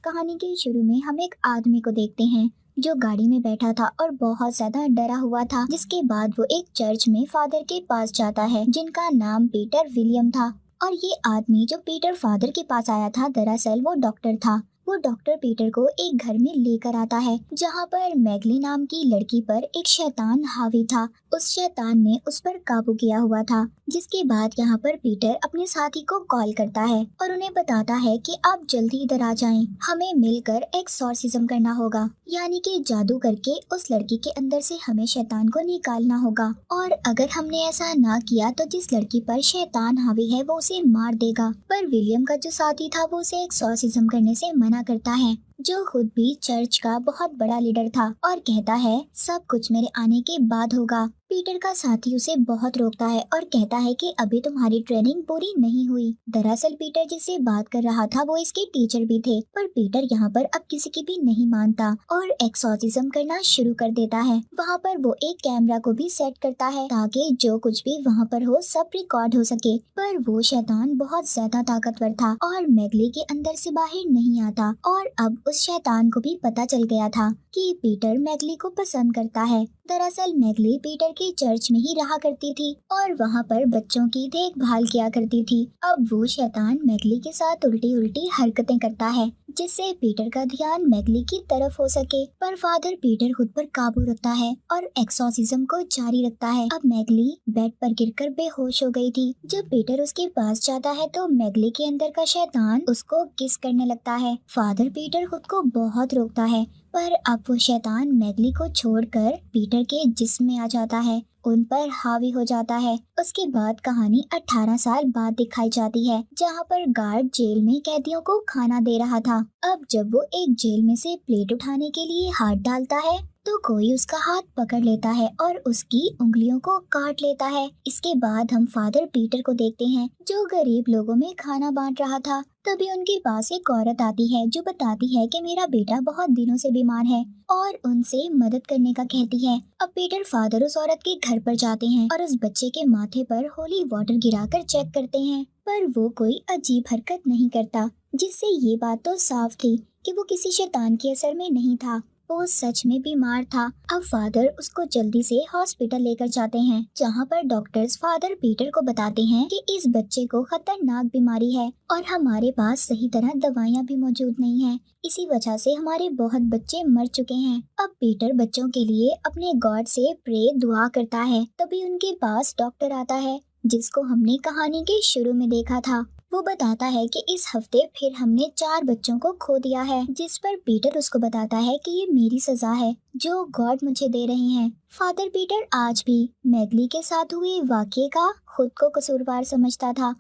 कहानी के शुरू में हम एक आदमी को देखते हैं जो गाड़ी में बैठा था और बहुत ज्यादा डरा हुआ था। जिसके बाद वो एक चर्च में फादर के पास जाता है जिनका नाम पीटर विलियम था। और ये आदमी जो पीटर फादर के पास आया था, दरअसल वो डॉक्टर था। वो डॉक्टर पीटर को एक घर में लेकर आता है जहाँ पर मैगली नाम की लड़की पर एक शैतान हावी था। उस शैतान ने उस पर काबू किया हुआ था। जिसके बाद यहाँ पर पीटर अपने साथी को कॉल करता है और उन्हें बताता है कि आप जल्दी इधर आ जाएं, हमें मिलकर एक्सॉर्सिज्म करना होगा, यानी कि जादू करके उस लड़की के अंदर से हमें शैतान को निकालना होगा। और अगर हमने ऐसा ना किया तो जिस लड़की पर शैतान हावी है वो उसे मार देगा। पर विलियम का जो साथी था वो उसे एक्सॉर्सिज्म करने से मना करता है, जो खुद भी चर्च का बहुत बड़ा लीडर था, और कहता है सब कुछ मेरे आने के बाद होगा। पीटर का साथी उसे बहुत रोकता है और कहता है कि अभी तुम्हारी ट्रेनिंग पूरी नहीं हुई। दरअसल पीटर जिससे बात कर रहा था वो इसके टीचर भी थे, पर पीटर यहाँ पर अब किसी की भी नहीं मानता और एक्सॉर्सिज्म करना शुरू कर देता है। वहाँ पर वो एक कैमरा को भी सेट करता है ताकि जो कुछ भी वहाँ पर हो सब रिकॉर्ड हो सके। पर वो शैतान बहुत ज्यादा ताकतवर था और मैगली के अंदर से बाहर नहीं आता। और अब उस शैतान को भी पता चल गया था कि पीटर मैगली को पसंद करता है। दरअसल मैगली पीटर के चर्च में ही रहा करती थी और वहाँ पर बच्चों की देखभाल किया करती थी। अब वो शैतान मैगली के साथ उल्टी उल्टी हरकतें करता है जिससे पीटर का ध्यान मैगली की तरफ हो सके। पर फादर पीटर खुद पर काबू रखता है और एक्सॉर्सिज्म को जारी रखता है। अब मैगली बेड पर गिरकर बेहोश हो गई थी। जब पीटर उसके पास जाता है तो मैगली के अंदर का शैतान उसको किस करने लगता है। फादर पीटर खुद को बहुत रोकता है, पर अब वो शैतान मैगली को छोड़कर पीटर के जिस्म में आ जाता है, उन पर हावी हो जाता है। उसके बाद कहानी 18 साल बाद दिखाई जाती है जहाँ पर गार्ड जेल में कैदियों को खाना दे रहा था। अब जब वो एक जेल में से प्लेट उठाने के लिए हाथ डालता है तो कोई उसका हाथ पकड़ लेता है और उसकी उंगलियों को काट लेता है। इसके बाद हम फादर पीटर को देखते हैं जो गरीब लोगों में खाना बांट रहा था। तभी उनके पास एक औरत आती है जो बताती है कि मेरा बेटा बहुत दिनों से बीमार है और उनसे मदद करने का कहती है। अब पीटर फादर उस औरत के घर पर जाते हैं और उस बच्चे के माथे पर होली वाटर गिराकर चेक करते हैं, पर वो कोई अजीब हरकत नहीं करता, जिससे ये बात तो साफ थी कि वो किसी शैतान के असर में नहीं था, वो सच में बीमार था। अब फादर उसको जल्दी से हॉस्पिटल लेकर जाते हैं जहाँ पर डॉक्टर्स फादर पीटर को बताते हैं कि इस बच्चे को खतरनाक बीमारी है और हमारे पास सही तरह दवाइयाँ भी मौजूद नहीं हैं। इसी वजह से हमारे बहुत बच्चे मर चुके हैं। अब पीटर बच्चों के लिए अपने गॉड से प्रे दुआ करता है। तभी उनके पास डॉक्टर आता है जिसको हमने कहानी के शुरू में देखा था। वो बताता है कि इस हफ्ते फिर हमने 4 बच्चों को खो दिया है, जिस पर पीटर उसको बताता है कि ये मेरी सजा है जो गॉड मुझे दे रहे हैं। फादर पीटर आज भी मैगली के साथ हुए वाकये का खुद को कसूरवार समझता था।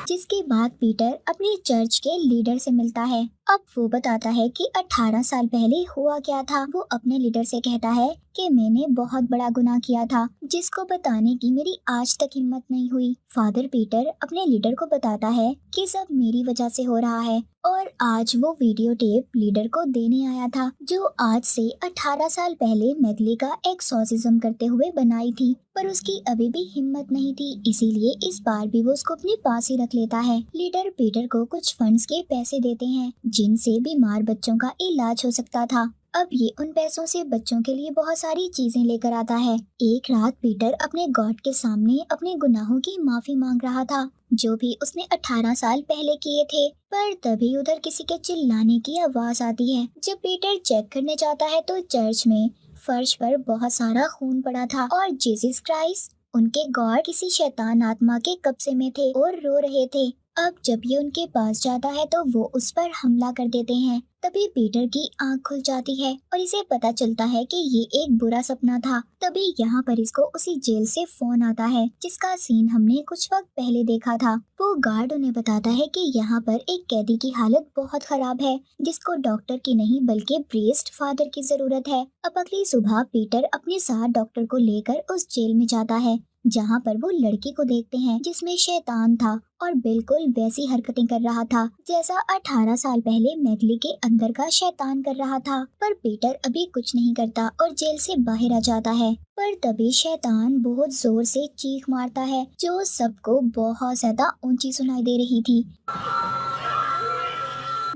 जिसके बाद पीटर अपने चर्च के लीडर से मिलता है। अब वो बताता है कि 18 साल पहले हुआ क्या था। वो अपने लीडर से कहता है कि मैंने बहुत बड़ा गुनाह किया था जिसको बताने की मेरी आज तक हिम्मत नहीं हुई। फादर पीटर अपने लीडर को बताता है कि सब मेरी वजह से हो रहा है और आज वो वीडियो टेप लीडर को देने आया था जो आज से 18 साल पहले मैगली का एक्सॉर्सिज्म करते हुए बनाई थी, पर उसकी अभी भी हिम्मत नहीं थी, इसीलिए इस बार भी वो उसको अपने पास ही रख लेता है। लीडर पीटर को कुछ फंड्स के पैसे देते हैं जिनसे बीमार बच्चों का इलाज हो सकता था। अब ये उन पैसों से बच्चों के लिए बहुत सारी चीजें लेकर आता है। एक रात पीटर अपने गॉड के सामने अपने गुनाहों की माफी मांग रहा था जो भी उसने 18 साल पहले किए थे, पर तभी उधर किसी के चिल्लाने की आवाज आती है। जब पीटर चेक करने जाता है तो चर्च में फर्श पर बहुत सारा खून पड़ा था और जीसस क्राइस्ट, उनके गॉड, किसी शैतान आत्मा के कब्जे में थे और रो रहे थे। अब जब ये उनके पास जाता है तो वो उस पर हमला कर देते हैं। तभी पीटर की आंख खुल जाती है और इसे पता चलता है कि ये एक बुरा सपना था। तभी यहाँ पर इसको उसी जेल से फोन आता है जिसका सीन हमने कुछ वक्त पहले देखा था। वो गार्ड उन्हें बताता है कि यहाँ पर एक कैदी की हालत बहुत खराब है जिसको डॉक्टर की नहीं बल्कि प्रीस्ट फादर की जरूरत है। अब अगली सुबह पीटर अपने साथ डॉक्टर को लेकर उस जेल में जाता है जहाँ पर वो लड़की को देखते हैं जिसमें शैतान था और बिल्कुल वैसी हरकतें कर रहा था जैसा 18 साल पहले मैगली के अंदर का शैतान कर रहा था। पर पीटर अभी कुछ नहीं करता और जेल से बाहर आ जाता है। पर तभी शैतान बहुत जोर से चीख मारता है जो सबको बहुत ज्यादा ऊंची सुनाई दे रही थी।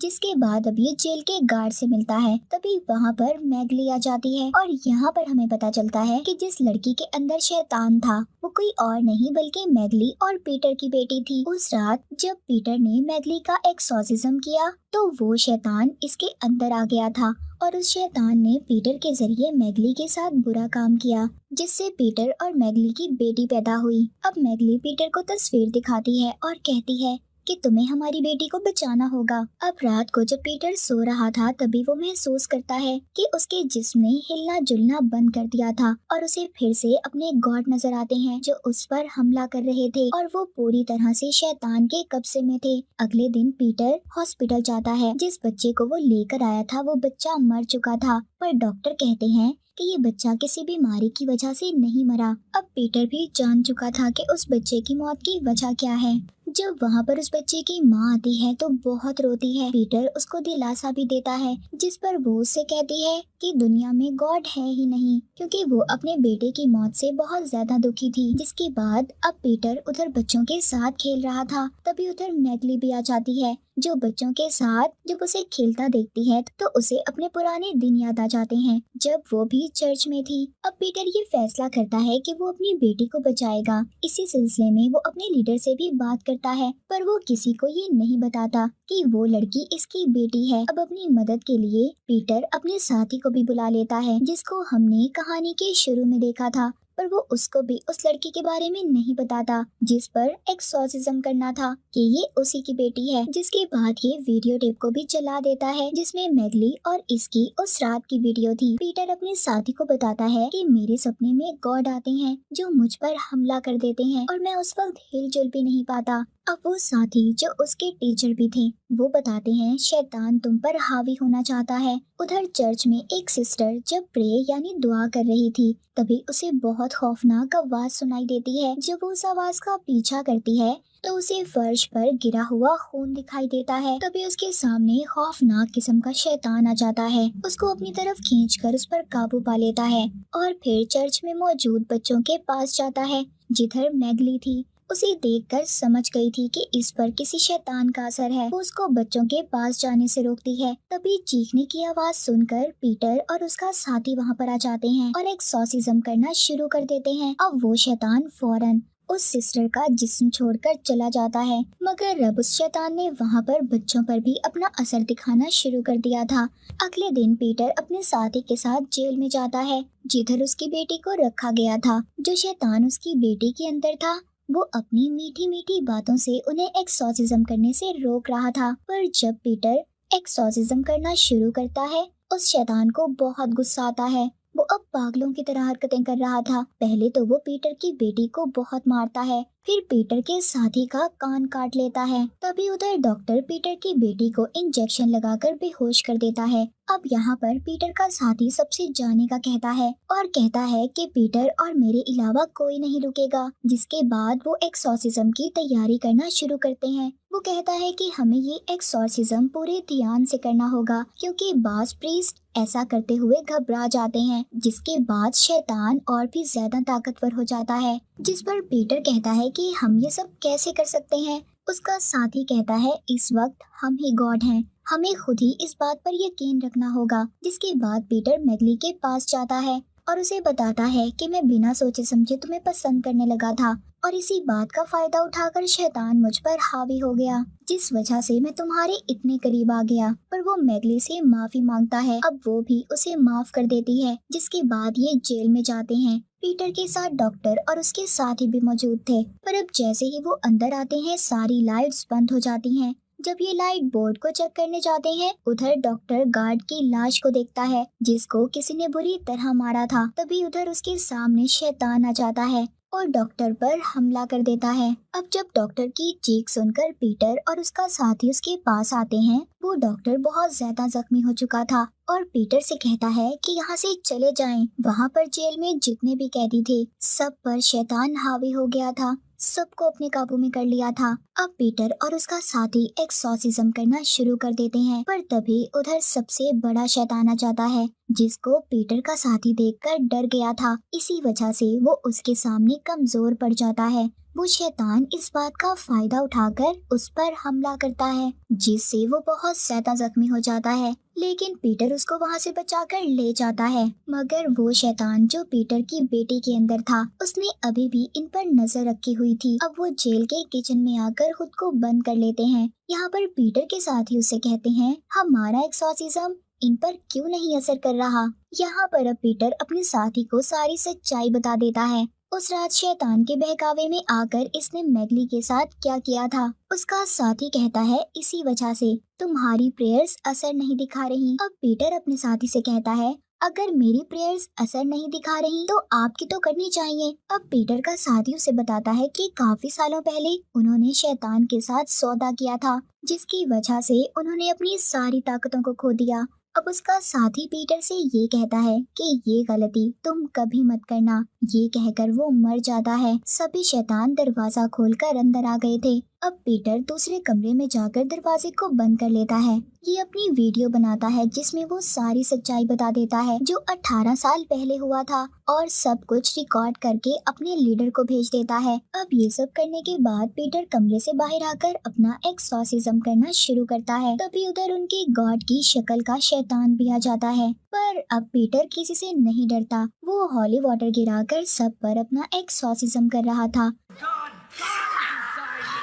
जिसके बाद अब ये जेल के गार्ड से मिलता है। तभी वहाँ पर मैगली आ जाती है और यहाँ पर हमें पता चलता है कि जिस लड़की के अंदर शैतान था वो कोई और नहीं बल्कि मैगली और पीटर की बेटी थी। उस रात जब पीटर ने मैगली का एक्सॉर्सिज्म किया तो वो शैतान इसके अंदर आ गया था और उस शैतान ने पीटर के जरिए मैगली के साथ बुरा काम किया, जिससे पीटर और मैगली की बेटी पैदा हुई। अब मैगली पीटर को तस्वीर दिखाती है और कहती है कि तुम्हें हमारी बेटी को बचाना होगा। अब रात को जब पीटर सो रहा था तभी वो महसूस करता है कि उसके जिस्म ने हिलना जुलना बंद कर दिया था और उसे फिर से अपने गॉड नजर आते हैं जो उस पर हमला कर रहे थे और वो पूरी तरह से शैतान के कब्जे में थे। अगले दिन पीटर हॉस्पिटल जाता है। जिस बच्चे को वो लेकर आया था वो बच्चा मर चुका था, पर डॉक्टर कहते हैं कि ये बच्चा किसी बीमारी की वजह से नहीं मरा। अब पीटर भी जान चुका था कि उस बच्चे की मौत की वजह क्या है। जब वहाँ पर उस बच्चे की माँ आती है तो बहुत रोती है। पीटर उसको दिलासा भी देता है, जिस पर वो उससे कहती है कि दुनिया में गॉड है ही नहीं, क्योंकि वो अपने बेटे की मौत से बहुत ज्यादा दुखी थी। जिसके बाद अब पीटर उधर बच्चों के साथ खेल रहा था, तभी उधर मैगली भी आ जाती है जो बच्चों के साथ जब उसे खेलता देखती है तो उसे अपने पुराने दिन याद आ जाते हैं जब वो भी चर्च में थी। अब पीटर ये फैसला करता है कि वो अपनी बेटी को बचाएगा। इसी सिलसिले में वो अपने लीडर से भी बात करता है, पर वो किसी को ये नहीं बताता कि वो लड़की इसकी बेटी है। अब अपनी मदद के लिए पीटर अपने साथी को भी बुला लेता है जिसको हमने कहानी के शुरू में देखा था, पर वो उसको भी उस लड़की के बारे में नहीं बताता जिस पर एक्सॉर्सिज्म करना था कि ये उसी की बेटी है। जिसके बाद ये वीडियो टेप को भी चला देता है जिसमें मैगली और इसकी उस रात की वीडियो थी। पीटर अपने साथी को बताता है कि मेरे सपने में गॉड आते हैं जो मुझ पर हमला कर देते हैं और मैं उस वक्त हिलजुल भी नहीं पाता। अब वो साथी जो उसके टीचर भी थे वो बताते हैं शैतान तुम पर हावी होना चाहता है। उधर चर्च में एक सिस्टर जब प्रे यानी दुआ कर रही थी तभी उसे बहुत खौफनाक आवाज सुनाई देती है। जब वो उस आवाज का पीछा करती है तो उसे फर्श पर गिरा हुआ खून दिखाई देता है। तभी उसके सामने खौफनाक किस्म का शैतान आ जाता है, उसको अपनी तरफ खींचकर उस पर काबू पा लेता है और फिर चर्च में मौजूद बच्चों के पास जाता है जिधर मैगली थी। उसे देखकर समझ गई थी कि इस पर किसी शैतान का असर है। वो उसको बच्चों के पास जाने से रोकती है। तभी चीखने की आवाज सुनकर पीटर और उसका साथी वहाँ पर आ जाते हैं और एक्सॉर्सिज्म करना शुरू कर देते हैं। अब वो शैतान फौरन उस सिस्टर का जिस्म छोड़कर चला जाता है, मगर अब उस शैतान ने वहाँ पर बच्चों पर भी अपना असर दिखाना शुरू कर दिया था। अगले दिन पीटर अपने साथी के साथ जेल में जाता है जिधर उसकी बेटी को रखा गया था। जो शैतान उसकी बेटी के अंदर था वो अपनी मीठी मीठी बातों से उन्हें एक्सॉर्सिज्म करने से रोक रहा था, पर जब पीटर एक्सॉर्सिज्म करना शुरू करता है उस शैतान को बहुत गुस्सा आता है। वो अब पागलों की तरह हरकतें कर रहा था। पहले तो वो पीटर की बेटी को बहुत मारता है, फिर पीटर के साथी का कान काट लेता है। तभी उधर डॉक्टर पीटर की बेटी को इंजेक्शन लगाकर बेहोश कर देता है। अब यहाँ पर पीटर का साथी सबसे जाने का कहता है और कहता है कि पीटर और मेरे अलावा कोई नहीं रुकेगा। जिसके बाद वो एक्सॉर्सिज्म की तैयारी करना शुरू करते हैं। वो कहता है कि हमें ये एक्सॉर्सिज्म पूरे ध्यान से करना होगा क्योंकि बाज प्रीस्ट ऐसा करते हुए घबरा जाते हैं। जिसके बाद शैतान और भी ज्यादा ताकतवर हो जाता है, जिस पर पीटर कहता है कि हम ये सब कैसे कर सकते हैं। उसका साथी कहता है इस वक्त हम ही गॉड हैं, हमें खुद ही इस बात पर यकीन रखना होगा। जिसके बाद पीटर मैगली के पास जाता है और उसे बताता है कि मैं बिना सोचे समझे तुम्हें पसंद करने लगा था और इसी बात का फायदा उठाकर शैतान मुझ पर हावी हो गया, जिस वजह से मैं तुम्हारे इतने करीब आ गया। पर वो मैगली से माफी मांगता है। अब वो भी उसे माफ कर देती है। जिसके बाद ये जेल में जाते हैं। पीटर के साथ डॉक्टर और उसके साथी भी मौजूद थे, पर अब जैसे ही वो अंदर आते हैं सारी लाइट्स बंद हो जाती हैं। जब ये लाइट बोर्ड को चेक करने जाते हैं उधर डॉक्टर गार्ड की लाश को देखता है जिसको किसी ने बुरी तरह मारा था। तभी उधर उसके सामने शैतान आ जाता है और डॉक्टर पर हमला कर देता है। अब जब डॉक्टर की चीख सुनकर पीटर और उसका साथी उसके पास आते हैं, वो डॉक्टर बहुत ज्यादा जख्मी हो चुका था और पीटर से कहता है कि यहाँ से चले जाएं। वहाँ पर जेल में जितने भी कैदी थे सब पर शैतान हावी हो गया था, सबको अपने काबू में कर लिया था। अब पीटर और उसका साथी एक्सॉर्सिज्म करना शुरू कर देते हैं, पर तभी उधर सबसे बड़ा शैतान आ जाता है जिसको पीटर का साथी देखकर डर गया था। इसी वजह से वो उसके सामने कमजोर पड़ जाता है। वो शैतान इस बात का फायदा उठाकर उस पर हमला करता है, जिससे वो बहुत ज्यादा जख्मी हो जाता है। लेकिन पीटर उसको वहाँ से बचाकर ले जाता है। मगर वो शैतान जो पीटर की बेटी के अंदर था, उसने अभी भी इन पर नजर रखी हुई थी। अब वो जेल के किचन में आकर खुद को बंद कर लेते हैं। यहाँ पर पीटर के साथी उससे कहते हैं, हमारा एक्सॉर्सिज्म इन पर क्यों नहीं असर कर रहा। यहाँ पर अब पीटर अपने साथी को सारी सच्चाई बता देता है। उस रात शैतान के बहकावे में आकर इसने मैगली के साथ क्या किया था। उसका साथी कहता है, इसी वजह से तुम्हारी प्रेयर्स असर नहीं दिखा रही। अब पीटर अपने साथी से कहता है, अगर मेरी प्रेयर्स असर नहीं दिखा रही तो आपकी तो करनी चाहिए। अब पीटर का साथी उसे बताता है कि काफी सालों पहले उन्होंने शैतान के साथ सौदा किया था, जिसकी वजह से उन्होंने अपनी सारी ताकतों को खो दिया। अब उसका साथी पीटर से ये कहता है कि ये गलती तुम कभी मत करना। ये कहकर वो मर जाता है। सभी शैतान दरवाजा खोलकर अंदर आ गए थे। अब पीटर दूसरे कमरे में जाकर दरवाजे को बंद कर लेता है। ये अपनी वीडियो बनाता है जिसमें वो सारी सच्चाई बता देता है जो 18 साल पहले हुआ था, और सब कुछ रिकॉर्ड करके अपने लीडर को भेज देता है। अब ये सब करने के बाद पीटर कमरे से बाहर आकर अपना एक्सॉर्सिज्म करना शुरू करता है। तभी उधर उनकी गॉड की शक्ल का शैतान भी आ जाता है। पर अब पीटर किसी से नहीं डरता। वो हॉली वाटर गिराकर सब पर अपना एक्सॉर्सिज्म कर रहा था।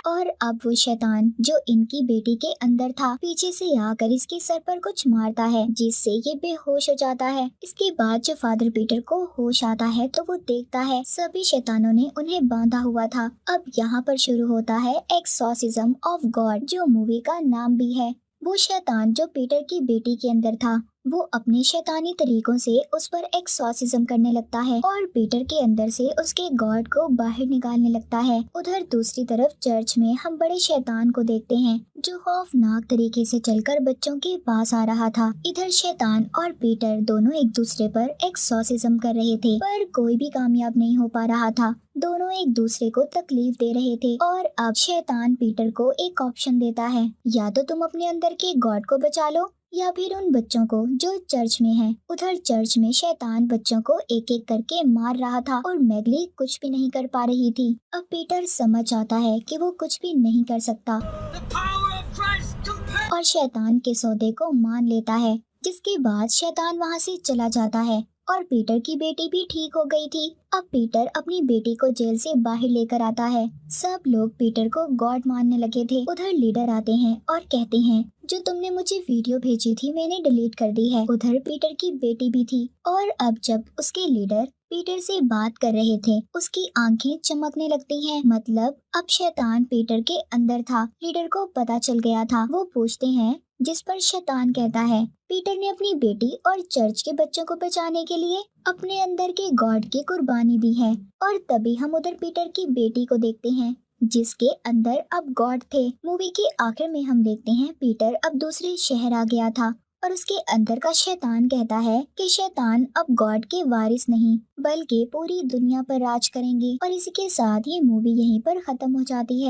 और अब वो शैतान जो इनकी बेटी के अंदर था, पीछे से आकर इसके सर पर कुछ मारता है, जिससे ये बेहोश हो जाता है। इसके बाद जो फादर पीटर को होश आता है तो वो देखता है सभी शैतानों ने उन्हें बांधा हुआ था। अब यहाँ पर शुरू होता है एक्सॉर्सिज्म ऑफ गॉड, जो मूवी का नाम भी है। वो शैतान जो पीटर की बेटी के अंदर था, वो अपने शैतानी तरीकों से उस पर एक्सॉर्सिज्म करने लगता है और पीटर के अंदर से उसके गॉड को बाहर निकालने लगता है। उधर दूसरी तरफ चर्च में हम बड़े शैतान को देखते हैं जो खौफनाक तरीके से चलकर बच्चों के पास आ रहा था। इधर शैतान और पीटर दोनों एक दूसरे पर एक्सॉर्सिज्म कर रहे थे, पर कोई भी कामयाब नहीं हो पा रहा था। दोनों एक दूसरे को तकलीफ दे रहे थे। और अब शैतान पीटर को एक ऑप्शन देता है, या तो तुम अपने अंदर के गॉड को बचा लो या फिर उन बच्चों को जो चर्च में हैं। उधर चर्च में शैतान बच्चों को एक एक करके मार रहा था और मैगली कुछ भी नहीं कर पा रही थी। अब पीटर समझ आता है कि वो कुछ भी नहीं कर सकता और शैतान के सौदे को मान लेता है, जिसके बाद शैतान वहाँ से चला जाता है और पीटर की बेटी भी ठीक हो गई थी। अब पीटर अपनी बेटी को जेल से बाहर लेकर आता है। सब लोग पीटर को गॉड मानने लगे थे। उधर लीडर आते हैं और कहते हैं, जो तुमने मुझे वीडियो भेजी थी मैंने डिलीट कर दी है। उधर पीटर की बेटी भी थी और अब जब उसके लीडर पीटर से बात कर रहे थे, उसकी आंखें चमकने लगती हैं। मतलब अब शैतान पीटर के अंदर था। लीडर को पता चल गया था। वो पूछते हैं, जिस पर शैतान कहता है, पीटर ने अपनी बेटी और चर्च के बच्चों को बचाने के लिए अपने अंदर के गॉड की कुर्बानी दी है। और तभी हम उधर पीटर की बेटी को देखते हैं जिसके अंदर अब गॉड थे। मूवी के आखिर में हम देखते हैं पीटर अब दूसरे शहर आ गया था और उसके अंदर का शैतान कहता है कि शैतान अब गॉड के वारिस नहीं बल्कि पूरी दुनिया पर राज करेंगे। और इसी के साथ ये मूवी यहीं पर खत्म हो जाती है।